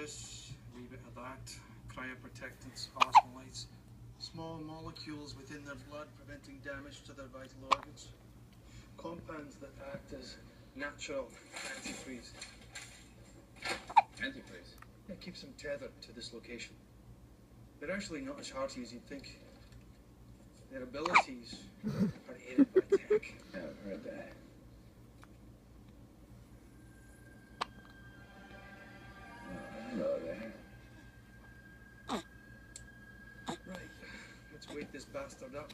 this, a wee bit of that, cryoprotectants, osmolytes, small molecules within their blood preventing damage to their vital organs, compounds that act as natural antifreeze. Antifreeze? It keeps them tethered to this location. They're actually not as hearty as you'd think. Their abilities are aided by tech. Yeah, I've heard that. Hello there. Right, let's wake this bastard up.